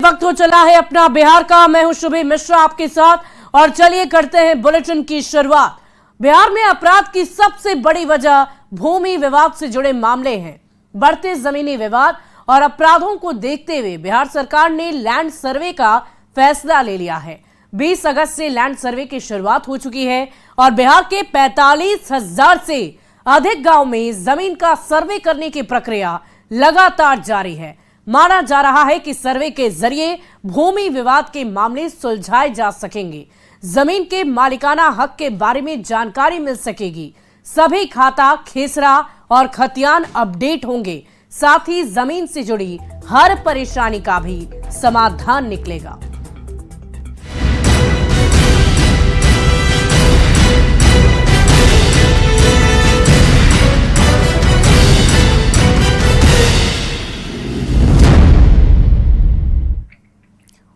वक्त हो चला है अपना बिहार का। मैं हूं शुभी मिश्रा आपके साथ और चलिए करते हैं बुलेटिन की शुरुआत। बिहार में अपराध की सबसे बड़ी वजह भूमि विवाद से जुड़े मामले हैं। बढ़ते जमीनी विवाद और अपराधों को देखते हुए बिहार सरकार ने लैंड सर्वे का फैसला ले लिया है। 20 अगस्त से लैंड सर्वे की शुरुआत हो चुकी है और बिहार के 45,000 से अधिक गांव में जमीन का सर्वे करने की प्रक्रिया लगातार जारी है। माना जा रहा है कि सर्वे के जरिए भूमि विवाद के मामले सुलझाए जा सकेंगे। जमीन के मालिकाना हक के बारे में जानकारी मिल सकेगी। सभी खाता, खेसरा और खतियान अपडेट होंगे। साथ ही जमीन से जुड़ी हर परेशानी का भी समाधान निकलेगा।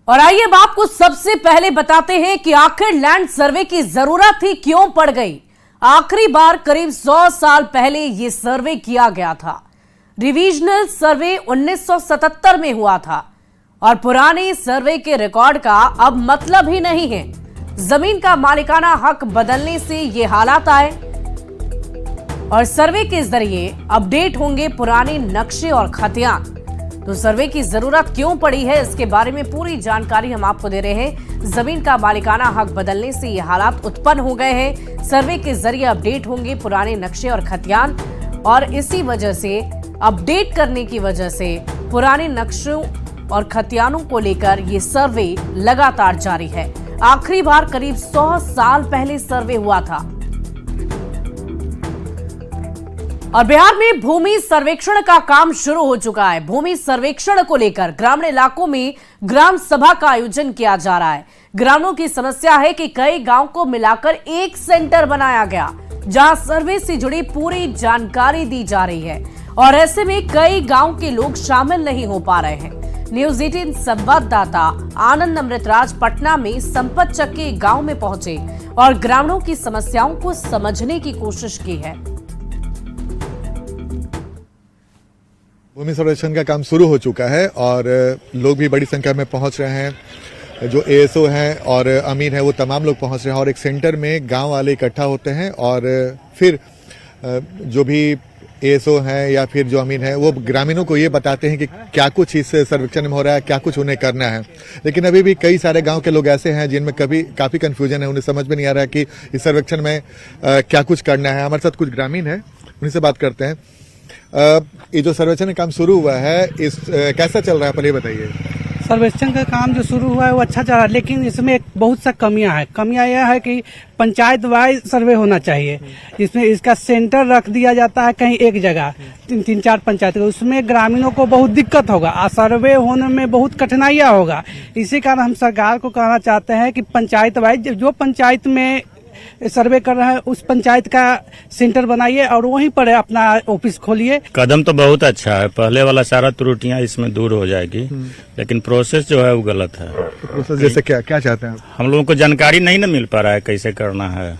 और आइए अब आपको सबसे पहले बताते हैं कि आखिर लैंड सर्वे की जरूरत ही क्यों पड़ गई। आखिरी बार करीब 100 साल पहले यह सर्वे किया गया था। रिवीजनल सर्वे 1977 में हुआ था और पुराने सर्वे के रिकॉर्ड का अब मतलब ही नहीं है। जमीन का मालिकाना हक बदलने से ये हालात आए और सर्वे के जरिए अपडेट होंगे पुराने नक्शे और खतियान। तो सर्वे की जरूरत क्यों पड़ी है, इसके बारे में पूरी जानकारी हम आपको दे रहे हैं। जमीन का मालिकाना हक बदलने से ये हालात उत्पन्न हो गए हैं। सर्वे के जरिए अपडेट होंगे पुराने नक्शे और खतियान और इसी वजह से अपडेट करने की वजह से पुराने नक्शों और खतियानों को लेकर ये सर्वे लगातार जारी है। आखिरी बार करीब 100 साल पहले सर्वे हुआ था और बिहार में भूमि सर्वेक्षण का काम शुरू हो चुका है। भूमि सर्वेक्षण को लेकर ग्रामीण इलाकों में ग्राम सभा का आयोजन किया जा रहा है। ग्रामीणों की समस्या है कि कई गांव को मिलाकर एक सेंटर बनाया गया जहां सर्वे से जुड़ी पूरी जानकारी दी जा रही है और ऐसे में कई गांव के लोग शामिल नहीं हो पा रहे हैं। न्यूज 18 संवाददाता आनंद अमृतराज पटना में संपत चक्की गांव में पहुंचे और ग्रामीणों की समस्याओं को समझने की कोशिश की है। भूमि सर्वेक्षण का काम शुरू हो चुका है और लोग भी बड़ी संख्या में पहुंच रहे हैं। जो एएसओ हैं और अमीन है वो तमाम लोग पहुंच रहे हैं और एक सेंटर में गांव वाले इकट्ठा होते हैं और फिर जो भी एएसओ हैं या फिर जो अमीन है वो ग्रामीणों को ये बताते हैं कि क्या कुछ इस सर्वेक्षण में हो रहा है, क्या कुछ उन्हें करना है। लेकिन अभी भी कई सारे गांव के लोग ऐसे हैं जिनमें काफी कंफ्यूजन है, उन्हें समझ में नहीं आ रहा है कि इस सर्वेक्षण में क्या कुछ करना है। हमारे साथ कुछ ग्रामीण है, उन्हीं से बात करते हैं। ये जो सर्वेक्षण का काम शुरू हुआ है इस कैसा चल रहा है, पहले बताइए। सर्वेक्षण का काम जो शुरू हुआ है वो अच्छा चल रहा है, लेकिन इसमें बहुत सा कमियां हैं। कमियां यह है कि पंचायत वाइज सर्वे होना चाहिए। इसमें इसका सेंटर रख दिया जाता है कहीं एक जगह, 3-4 पंचायत का, उसमें ग्रामीणों को बहुत दिक्कत होगा और सर्वे होने में बहुत कठिनाइयां होगा। इसी कारण हम सरकार को कहना चाहते हैं कि पंचायत वाइज जो पंचायत में सर्वे कर रहा है उस पंचायत का सेंटर बनाइए और वहीं पर अपना ऑफिस खोलिए। कदम तो बहुत अच्छा है, पहले वाला सारा त्रुटियां इसमें दूर हो जाएगी, लेकिन प्रोसेस जो है वो गलत है। तो प्रोसेस जैसे क्या चाहते हैं? हम लोगों को जानकारी नहीं ना मिल पा रहा है कैसे करना है।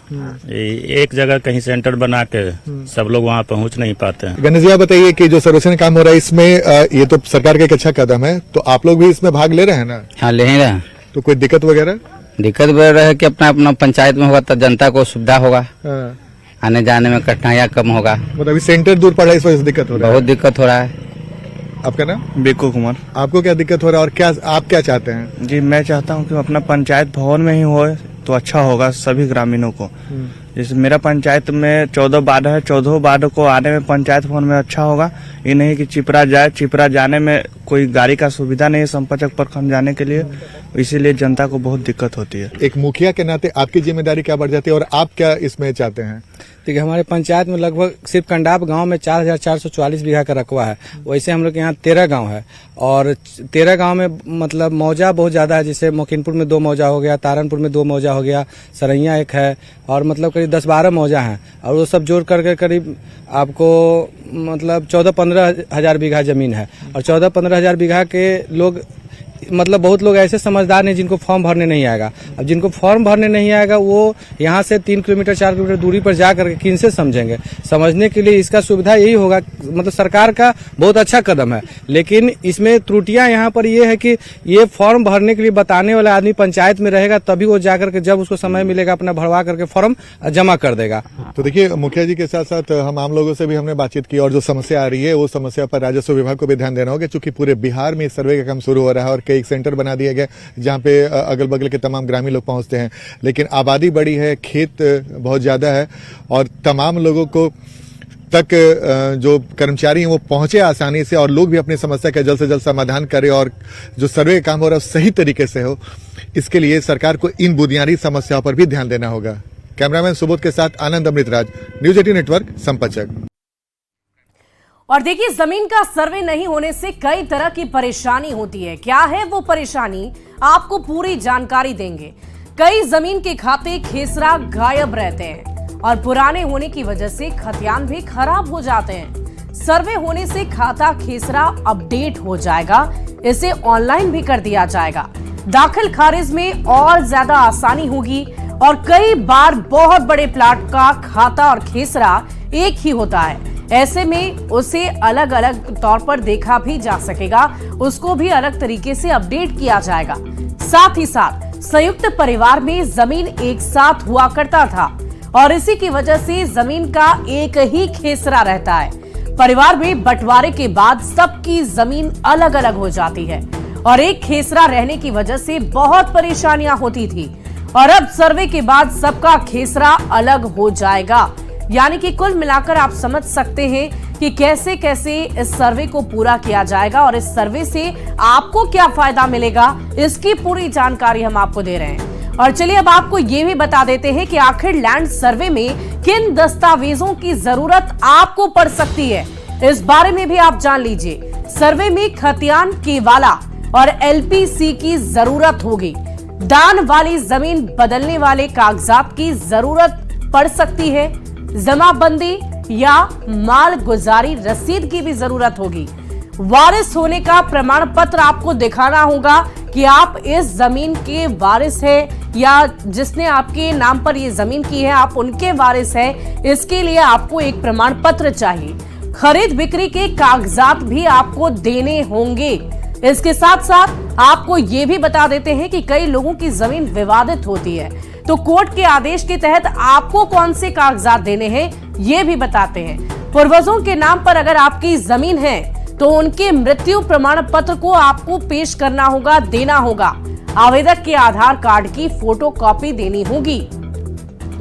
एक जगह कहीं सेंटर बना के सब लोग वहाँ पहुँच नहीं पाते हैं। गणेश जी आप बताइए कि जो सर्वेक्षण काम हो रहा है इसमें ये तो सरकार का एक अच्छा कदम है, तो आप लोग भी इसमें भाग ले रहे हैं ना? हाँ, ले रहे हैं। तो कोई दिक्कत वगैरह? दिक्कत बढ़ रहा है कि अपना अपना पंचायत में होगा तो जनता को सुविधा होगा, आने जाने में कठिनाइयाँ कम होगा। मतलब अभी सेंटर दूर पड़ रहा है, इस वजह से दिक्कत हो रहा है? बहुत दिक्कत हो रहा है। आपका नाम? बिक्कू कुमार। आपको क्या दिक्कत हो रहा है और आप क्या चाहते हैं? जी मैं चाहता हूँ कि अपना पंचायत भवन में ही हो तो अच्छा होगा सभी ग्रामीणों को। जैसे मेरा पंचायत में 14 वार्ड है, 14 वार्ड को आने में पंचायत भवन में अच्छा होगा। ये नहीं कि चिपरा जाने में कोई गाड़ी का सुविधा नहीं है संपतचक प्रखंड जाने के लिए, इसीलिए जनता को बहुत दिक्कत होती है। एक मुखिया के नाते आपकी जिम्मेदारी क्या बढ़ जाती है और आप क्या इसमें चाहते हैं? देखिए हमारे पंचायत में लगभग सिर्फ कंडाप गांव में 4,444 बीघा का रकबा है। वैसे हम लोग यहाँ 13 गांव है और 13 गांव में मतलब मौजा बहुत ज्यादा है। जैसे मोकिनपुर में 2 मौजा हो गया, तारनपुर में 2 मौजा हो गया, सरैया एक है और मतलब करीब 10-12 मौजा हैं और वो सब जोड़ करके करीब आपको मतलब 14-15 हजार बीघा जमीन है और 14-15 हजार बीघा के लोग मतलब बहुत लोग ऐसे समझदार नहीं जिनको फॉर्म भरने नहीं आएगा। अब जिनको फॉर्म भरने नहीं आएगा वो यहाँ से 3 किलोमीटर 4 किलोमीटर दूरी पर जा करके किन से समझेंगे। समझने के लिए इसका सुविधा यही होगा, मतलब सरकार का बहुत अच्छा कदम है, लेकिन इसमें त्रुटियां यहाँ पर ये है कि ये फॉर्म भरने के लिए बताने वाला आदमी पंचायत में रहेगा, तभी वो जाकर के जब उसको समय मिलेगा अपना भरवा करके फॉर्म जमा कर देगा। तो देखिए, मुखिया जी के साथ साथ हम आम लोगों से भी हमने बातचीत की और जो समस्या आ रही है वो समस्या पर राजस्व विभाग को भी ध्यान देना होगा, क्योंकि पूरे बिहार में इस सर्वे का काम शुरू हो रहा है और कई सेंटर बना दिए गए जहां पे अगल बगल के तमाम ग्रामीण लोग पहुंचते हैं। लेकिन आबादी बड़ी है, खेत बहुत ज्यादा है और तमाम लोगों को तक जो कर्मचारी हैं वो पहुंचे आसानी से और लोग भी अपनी समस्या का जल्द से जल्द समाधान करें और जो सर्वे का काम हो रहा है सही तरीके से हो, इसके लिए सरकार को इन बुनियादी समस्याओं पर भी ध्यान देना होगा। कैमरामैन सुबोध के साथ आनंद अमृतराज, न्यूज 18 नेटवर्क, संपतचक। और देखिए, जमीन का सर्वे नहीं होने से कई तरह की परेशानी होती है। क्या है वो परेशानी, आपको पूरी जानकारी देंगे। कई जमीन के खाते खेसरा गायब रहते हैं और पुराने होने की वजह से खतियान भी खराब हो जाते हैं। सर्वे होने से खाता खेसरा अपडेट हो जाएगा, इसे ऑनलाइन भी कर दिया जाएगा। दाखिल खारिज में और ज्यादा आसानी होगी और कई बार बहुत बड़े प्लाट का खाता और खेसरा एक ही होता है, ऐसे में उसे अलग अलग तौर पर देखा भी जा सकेगा, उसको भी अलग तरीके से अपडेट किया जाएगा। साथ ही साथ संयुक्त परिवार में जमीन एक साथ हुआ करता था और इसी की वजह से जमीन का एक ही खेसरा रहता है। परिवार में बंटवारे के बाद सबकी जमीन अलग अलग हो जाती है और एक खेसरा रहने की वजह से बहुत परेशानियां होती थी और अब सर्वे के बाद सबका खेसरा अलग हो जाएगा। यानी कि कुल मिलाकर आप समझ सकते हैं कि कैसे कैसे इस सर्वे को पूरा किया जाएगा और इस सर्वे से आपको क्या फायदा मिलेगा, इसकी पूरी जानकारी हम आपको दे रहे हैं। और चलिए अब आपको ये भी बता देते हैं कि आखिर लैंड सर्वे में किन दस्तावेजों की जरूरत आपको पड़ सकती है, इस बारे में भी आप जान लीजिए। सर्वे में खतियान केवाला और एलपीसी की जरूरत होगी। दान वाली जमीन बदलने वाले कागजात की जरूरत पड़ सकती है। जमाबंदी या माल गुजारी रसीद की भी जरूरत होगी। वारिस होने का प्रमाण पत्र आपको दिखाना होगा कि आप इस जमीन के वारिस हैं या जिसने आपके नाम पर ये जमीन की है आप उनके वारिस हैं। इसके लिए आपको एक प्रमाण पत्र चाहिए। खरीद बिक्री के कागजात भी आपको देने होंगे। इसके साथ साथ आपको ये भी बता देते हैं कि कई लोगों की जमीन विवादित होती है, तो कोर्ट के आदेश के तहत आपको कौन से कागजात देने हैं ये भी बताते हैं। पूर्वजों के नाम पर अगर आपकी जमीन है तो उनके मृत्यु प्रमाण पत्र को आपको पेश करना होगा, देना होगा। आवेदक के आधार कार्ड की फोटोकॉपी देनी होगी।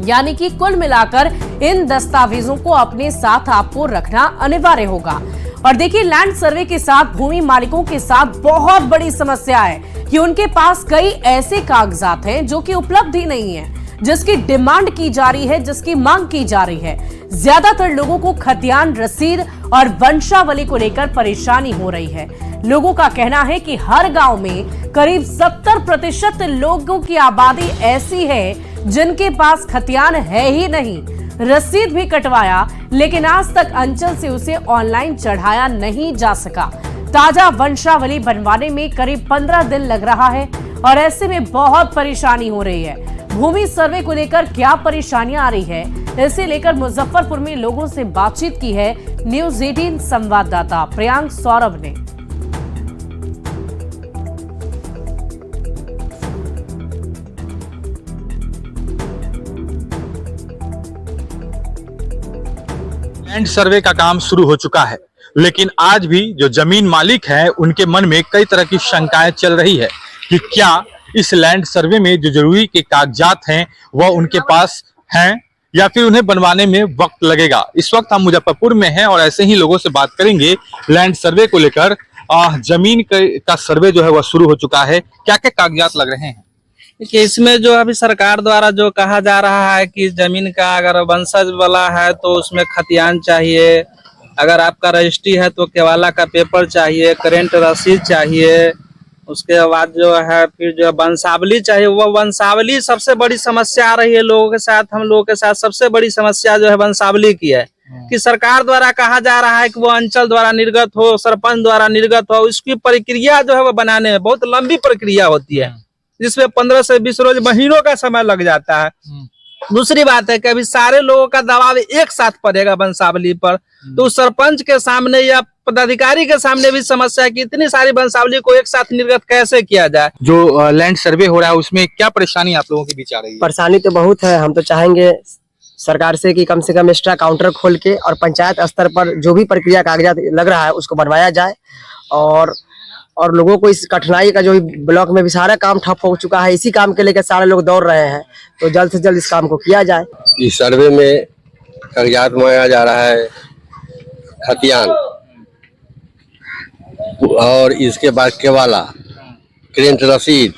यानी कि कुल मिलाकर इन दस्तावेजों को अपने साथ आपको रखना अनिवार्य होगा। और देखिए, लैंड सर्वे के साथ भूमि मालिकों के साथ बहुत बड़ी समस्या है कि उनके पास कई ऐसे कागजात हैं जो कि उपलब्ध ही नहीं है, जिसकी डिमांड की जा रही है, जिसकी मांग की जा रही है। ज्यादातर लोगों को खतियान रसीद और वंशावली को लेकर परेशानी हो रही है। लोगों का कहना है कि हर गांव में करीब 70% लोगों की आबादी ऐसी है जिनके पास खतियान है ही नहीं। रसीद भी कटवाया लेकिन आज तक अंचल से उसे ऑनलाइन चढ़ाया नहीं जा सका। ताजा वंशावली बनवाने में करीब 15 दिन लग रहा है और ऐसे में बहुत परेशानी हो रही है। भूमि सर्वे को लेकर क्या परेशानियां आ रही है, इसे लेकर मुजफ्फरपुर में लोगों से बातचीत की है न्यूज 18 संवाददाता प्रियांक सौरभ ने। लैंड सर्वे का काम शुरू हो चुका है, लेकिन आज भी जो जमीन मालिक हैं उनके मन में कई तरह की शंकाएं चल रही है कि क्या इस लैंड सर्वे में जो जरूरी के कागजात हैं वह उनके पास हैं या फिर उन्हें बनवाने में वक्त लगेगा। इस वक्त हम मुजफ्फरपुर में हैं और ऐसे ही लोगों से बात करेंगे लैंड सर्वे को लेकर। जमीन का सर्वे जो है वह शुरू हो चुका है, क्या क्या कागजात लग रहे हैं? कि इसमें जो अभी सरकार द्वारा जो कहा जा रहा है कि जमीन का अगर वंशज वाला है तो उसमें खतियान चाहिए, अगर आपका रजिस्ट्री है तो केवाला का पेपर चाहिए, करेंट रसीद चाहिए, उसके बाद जो है फिर जो वंशावली चाहिए। वो वंशावली सबसे बड़ी समस्या आ रही है लोगों के साथ। हम लोगों के साथ सबसे बड़ी समस्या जो है वंशावली की है कि सरकार द्वारा कहा जा रहा है कि वो अंचल द्वारा निर्गत हो, सरपंच द्वारा निर्गत हो, इसकी प्रक्रिया जो है वो बनाने में बहुत लंबी प्रक्रिया होती है, जिसमें 15 से 20 रोज महीनों का समय लग जाता है। दूसरी बात है कि अभी सारे लोगों का दबाव एक साथ पड़ेगा वंशावली पर, तो सरपंच के सामने या पदाधिकारी के सामने भी समस्या है कि इतनी सारी वंशावली को एक साथ निर्गत कैसे किया जाए। जो लैंड सर्वे हो रहा है उसमें क्या परेशानी आप लोगों के बीच आ रही है? परेशानी तो बहुत है। हम तो चाहेंगे सरकार से कि कम से कम एक्स्ट्रा काउंटर खोल के और पंचायत स्तर पर जो भी प्रक्रिया कागजात लग रहा है उसको बनवाया जाए, और लोगों को इस कठिनाई का जो ब्लॉक में भी सारा काम ठप हो चुका है, इसी काम के लेकर सारे लोग दौड़ रहे हैं, तो जल्द से जल्द इस काम को किया जाए। इस सर्वे में कागजात मांगा जा रहा है खतियान, और इसके बाद केवाला, करेंट रसीद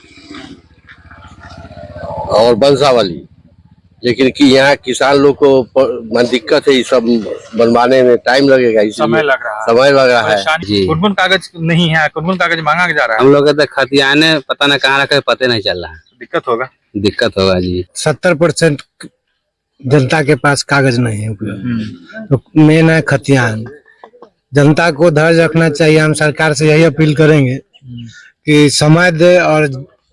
और वंशावली, लेकिन कि यहाँ किसान लोग को दिक्कत है, ये सब बनवाने में टाइम लगेगा, समय लग रहा है। जी, कौन कागज नहीं है, कौन कागज मांगा जा रहा है? हम लोग तो खतियाने पता न कहाँ रखे, पता नहीं चल रहा है। दिक्कत होगा जी। 70% जनता के पास कागज नहीं है उपलब्ध, तो मेन है खतियान। जनता को धैर्य रखना चाहिए। हम सरकार से यही अपील करेंगे कि समय दे, और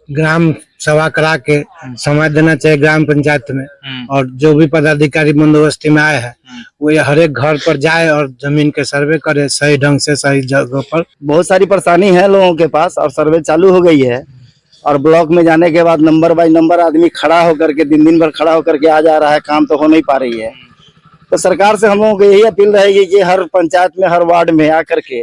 ग्राम सभा करा के समय देना चाहिए ग्राम पंचायत में, और जो भी पदाधिकारी बंदोबस्ती में आए हैं वो हर एक घर पर जाए और जमीन के सर्वे करे सही ढंग से, सही जगह पर। बहुत सारी परेशानी है लोगों के पास, और सर्वे चालू हो गई है, और ब्लॉक में जाने के बाद नंबर बाई नंबर आदमी खड़ा होकर के दिन भर खड़ा होकर के आ जा रहा है, काम तो हो नहीं पा रही है। तो सरकार से हम लोगों को यही अपील रहेगी कि हर पंचायत में, हर वार्ड में आकर के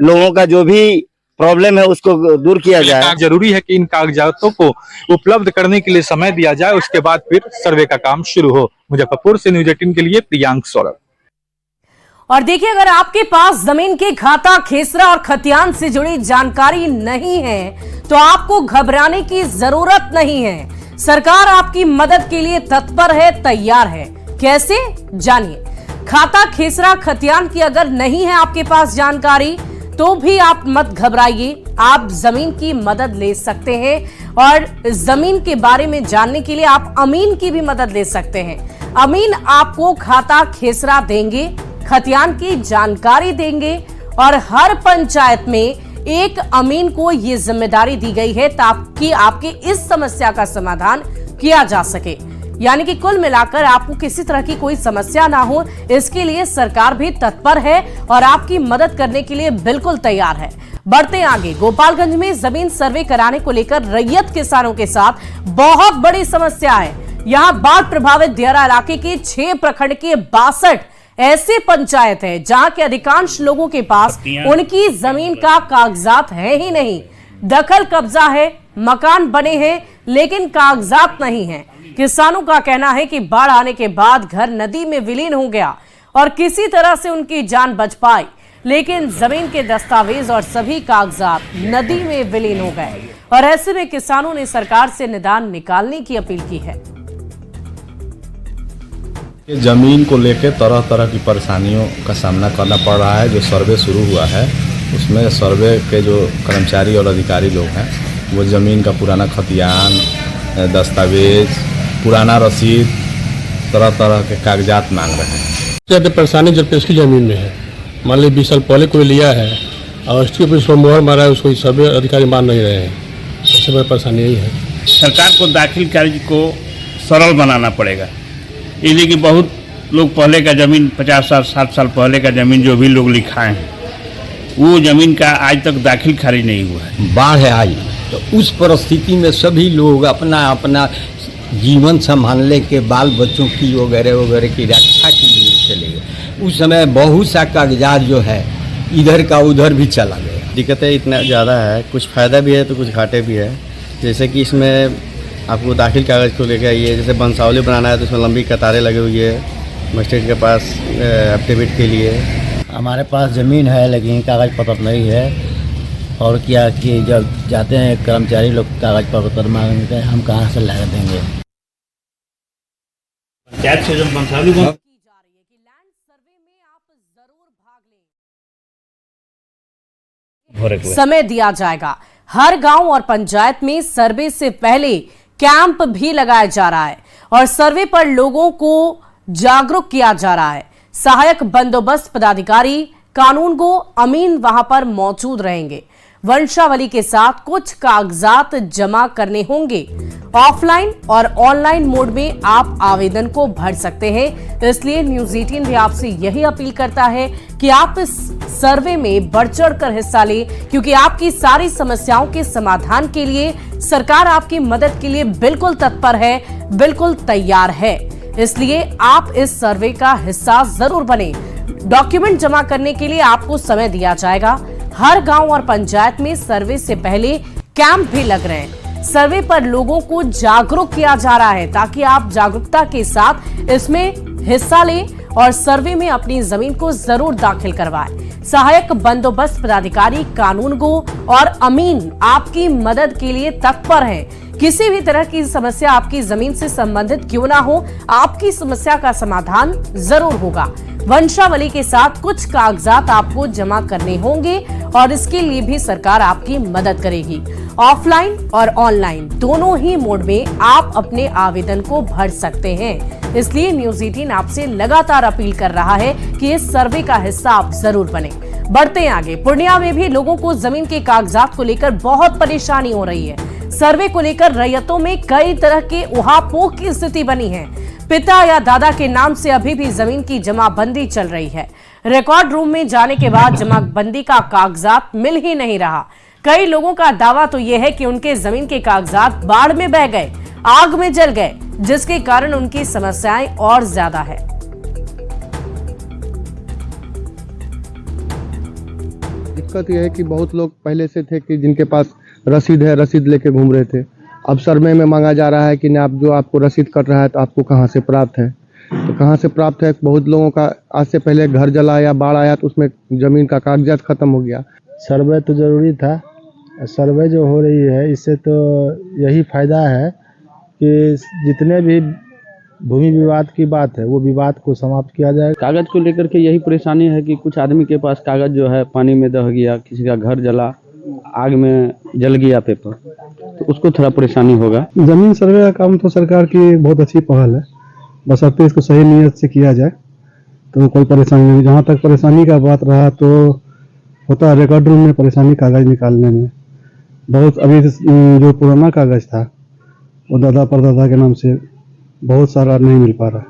लोगों का जो भी प्रॉब्लम है उसको दूर किया जाए। जरूरी है कि इन कागजातों को उपलब्ध करने के लिए समय दिया जाए, उसके बाद फिर सर्वे का काम शुरू हो। मुजफ्फरपुर से न्यूज 18 के लिए प्रियांक सौरभ। और देखिए, अगर आपके पास जमीन के खाता, खेसरा और खतियान से जुड़ी जानकारी नहीं है तो आपको घबराने की जरूरत नहीं है। सरकार आपकी मदद के लिए तत्पर है, तैयार है। कैसे, जानिए। खाता, खेसरा, खतियान की अगर नहीं है आपके पास जानकारी तो भी आप मत घबराइए, आप जमीन की मदद ले सकते हैं। और जमीन के बारे में जानने के लिए आप अमीन की भी मदद ले सकते हैं। अमीन आपको खाता, खेसरा देंगे, खतियान की जानकारी देंगे, और हर पंचायत में एक अमीन को ये जिम्मेदारी दी गई है ताकि आपकी इस समस्या का समाधान किया जा सके। यानी कि कुल मिलाकर आपको किसी तरह की कोई समस्या ना हो, इसके लिए सरकार भी तत्पर है और आपकी मदद करने के लिए बिल्कुल तैयार है। बढ़ते आगे, गोपालगंज में जमीन सर्वे कराने को लेकर रैयत किसानों के साथ बहुत बड़ी समस्या है। यहां बाढ़ प्रभावित दियारा इलाके के 6 प्रखंड के 62 ऐसे पंचायत है जहां के अधिकांश लोगों के पास उनकी जमीन का कागजात है ही नहीं। दखल कब्जा है, मकान बने हैं लेकिन कागजात नहीं है। किसानों का कहना है कि बाढ़ आने के बाद घर नदी में विलीन हो गया और किसी तरह से उनकी जान बच पाई, लेकिन जमीन के दस्तावेज और सभी कागजात नदी में विलीन हो गए। और ऐसे में किसानों ने सरकार से निदान निकालने की अपील की है। जमीन को लेकर तरह तरह की परेशानियों का सामना करना पड़ रहा है। जो सर्वे शुरू हुआ है उसमें सर्वे के जो कर्मचारी और अधिकारी लोग हैं वो ज़मीन का पुराना खतियान, दस्तावेज, पुराना रसीद, तरह तरह के कागजात मांग रहे हैं। ज़्यादा परेशानी जब उसकी ज़मीन में है, मान ली 20 साल पहले कोई लिया है और उसके ऊपर उसको मोहर मारा है, उसको सर्वे अधिकारी मान नहीं रहे हैं। सबसे बड़ी परेशानी यही है। सरकार को दाखिल कार्य को सरल बनाना पड़ेगा, इसलिए कि बहुत लोग पहले का ज़मीन 50 साल 60 साल पहले का ज़मीन जो भी लोग लिखाए हैं वो ज़मीन का आज तक दाखिल खारिज नहीं हुआ है। बाढ़ आई तो उस परिस्थिति में सभी लोग अपना अपना जीवन संभालने के, बाल बच्चों की वगैरह वगैरह की रक्षा के लिए चले गए। उस समय बहुत सा कागजात जो है इधर का उधर भी चला गया। दिक्कतें इतना ज़्यादा है, कुछ फ़ायदा भी है तो कुछ घाटे भी है। जैसे कि इसमें आपको दाखिल कागज़ को लेकर ये जैसे वंशावली बनाना है तो उसमें लंबी कतारें लगी हुई है मजिस्ट्रेट के पास एफिडेविट के लिए। हमारे पास ज़मीन है लेकिन कागज़ पत्र नहीं है, और क्या कि जब जाते हैं कर्मचारी लोग कागज़ पत्र मांगते हैं, हम कहाँ से ला देंगे। पंचायत से जब वंशावली समय दिया जाएगा। हर गांव और पंचायत में सर्वे से पहले कैंप भी लगाया जा रहा है और सर्वे पर लोगों को जागरूक किया जा रहा है। सहायक बंदोबस्त पदाधिकारी कानूनगो अमीन वहां पर मौजूद रहेंगे। वंशावली के साथ कुछ कागजात जमा करने होंगे। ऑफलाइन और ऑनलाइन मोड में आप आवेदन को भर सकते हैं। इसलिए न्यूज 18 भी आपसे यही अपील करता है कि आप इस सर्वे में बढ़ चढ़कर हिस्सा लें, क्योंकि आपकी सारी समस्याओं के समाधान के लिए सरकार आपकी मदद के लिए बिल्कुल तत्पर है, बिल्कुल तैयार है। इसलिए आप इस सर्वे का हिस्सा जरूर बने। डॉक्यूमेंट जमा करने के लिए आपको समय दिया जाएगा। हर गांव और पंचायत में सर्वे से पहले कैंप भी लग रहे हैं। सर्वे पर लोगों को जागरूक किया जा रहा है ताकि आप जागरूकता के साथ इसमें हिस्सा लें और सर्वे में अपनी जमीन को जरूर दाखिल करवाएं। सहायक बंदोबस्त पदाधिकारी कानूनगो और अमीन आपकी मदद के लिए तत्पर हैं। किसी भी तरह की समस्या आपकी जमीन से संबंधित क्यों ना हो, आपकी समस्या का समाधान जरूर होगा। वंशावली के साथ कुछ कागजात आपको जमा करने होंगे और इसके लिए भी सरकार आपकी मदद करेगी। ऑफलाइन और ऑनलाइन दोनों ही मोड में आप अपने आवेदन को भर सकते हैं। इसलिए न्यूज 18 आपसे लगातार अपील कर रहा है कि इस सर्वे का हिस्सा आप जरूर बने। बढ़ते हैं आगे। पूर्णिया में भी लोगों को जमीन के कागजात को लेकर बहुत परेशानी हो रही है। सर्वे को लेकर रैयतों में कई तरह के उहापोह की स्थिति बनी है। पिता या दादा के नाम से अभी भी जमीन की जमाबंदी चल रही है। रिकॉर्ड रूम में जाने के बाद जमाबंदी का कागजात मिल ही नहीं रहा। कई लोगों का दावा तो यह है कि उनके जमीन के कागजात बाढ़ में बह गए, आग में जल गए, जिसके कारण उनकी समस्याएं और ज्यादा है। दिक्कत यह है कि बहुत लोग पहले से थे कि जिनके पास रसीद है, रसीद लेके घूम रहे थे। अब सर्वे में मांगा जा रहा है कि आप जो आपको रसीद कट रहा है तो आपको कहाँ से प्राप्त है, तो कहाँ से प्राप्त है। बहुत लोगों का आज से पहले घर जला या बाढ़ आया तो उसमें जमीन का कागजात खत्म हो गया। सर्वे तो जरूरी था। सर्वे जो हो रही है इससे तो यही फायदा है कि जितने भी भूमि विवाद की बात है वो विवाद को समाप्त किया जाए। कागज को लेकर के यही परेशानी है कि कुछ आदमी के पास कागज जो है पानी में दह गया, किसी का घर जला, आग में जल गया पेपर, तो उसको थोड़ा परेशानी होगा। जमीन सर्वे का काम तो सरकार की बहुत अच्छी पहल है, बस अब इसको सही नियत से किया जाए तो कोई परेशानी नहीं। जहाँ तक परेशानी का बात रहा तो होता है रिकॉर्ड रूम में परेशानी कागज निकालने में बहुत। अभी जो पुराना कागज था वो दादा परदादा के नाम से बहुत सारा नहीं मिल पा रहा।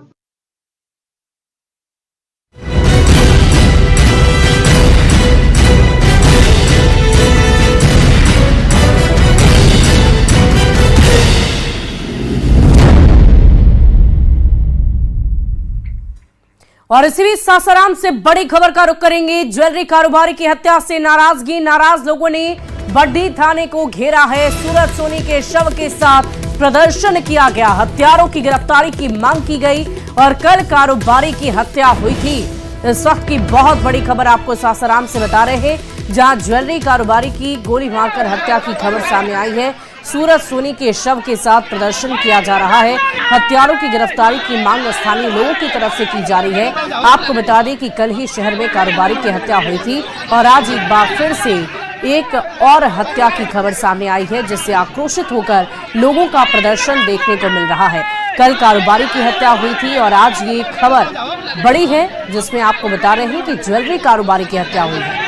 और इसी बीच सासाराम से बड़ी खबर का रुख करेंगे। ज्वेलरी कारोबारी की हत्या से नाराज लोगों ने बड्डी थाने को घेरा है। सूरज सोनी के शव के साथ प्रदर्शन किया गया, हत्यारों की गिरफ्तारी की मांग की गई और कल कारोबारी की हत्या हुई थी। इस वक्त की बहुत बड़ी खबर आपको सासाराम से बता रहे हैं, जहां ज्वेलरी कारोबारी की गोली मारकर हत्या की खबर सामने आई है। सूरज सोनी के शव के साथ प्रदर्शन किया जा रहा है। हत्यारों की गिरफ्तारी की मांग स्थानीय लोगों की तरफ से की जा रही है। आपको बता दें कि कल ही शहर में कारोबारी की हत्या हुई थी और आज एक बार फिर से एक और हत्या की खबर सामने आई है, जिससे आक्रोशित होकर लोगों का प्रदर्शन देखने को मिल रहा है। कल कारोबारी की हत्या हुई थी और आज ये खबर बड़ी है, जिसमें आपको बता रहे हैं कि ज्वेलरी कारोबारी की हत्या हुई है।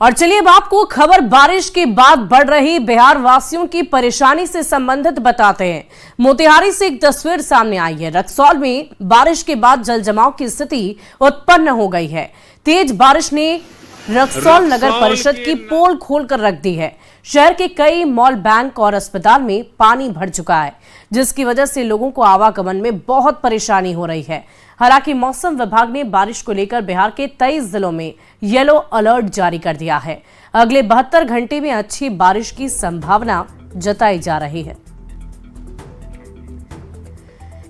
और चलिए अब आपको खबर बारिश के बाद बढ़ रही बिहार वासियों की परेशानी से संबंधित बताते हैं। मोतिहारी से एक तस्वीर सामने आई है। रक्सौल में बारिश के बाद जल जमाव की स्थिति उत्पन्न हो गई है। तेज बारिश ने रक्सौल नगर परिषद की पोल खोलकर रख दी है। शहर के कई मॉल, बैंक और अस्पताल में पानी भर चुका है, जिसकी वजह से लोगों को आवागमन में बहुत परेशानी हो रही है। हालांकि मौसम विभाग ने बारिश को लेकर बिहार के 23 जिलों में येलो अलर्ट जारी कर दिया है। अगले 72 घंटे में अच्छी बारिश की संभावना जताई जा रही है।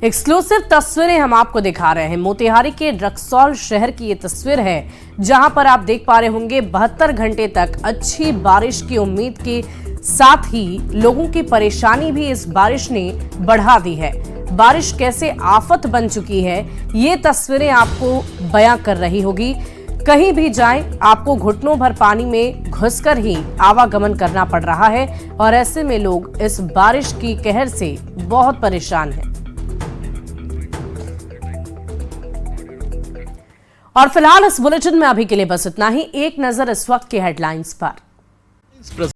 एक्सक्लूसिव तस्वीरें हम आपको दिखा रहे हैं। मोतिहारी के रक्सौल शहर की ये तस्वीर है, जहां पर आप देख पा रहे होंगे 72 घंटे तक अच्छी बारिश की उम्मीद के साथ ही लोगों की परेशानी भी इस बारिश ने बढ़ा दी है। बारिश कैसे आफत बन चुकी है, ये तस्वीरें आपको बयां कर रही होगी। कहीं भी जाएं, आपको घुटनों भर पानी में घुसकर ही आवागमन करना पड़ रहा है और ऐसे में लोग इस बारिश की कहर से बहुत परेशान हैं। और फिलहाल इस बुलेटिन में अभी के लिए बस इतना ही। एक नजर इस वक्त की हेडलाइंस पर।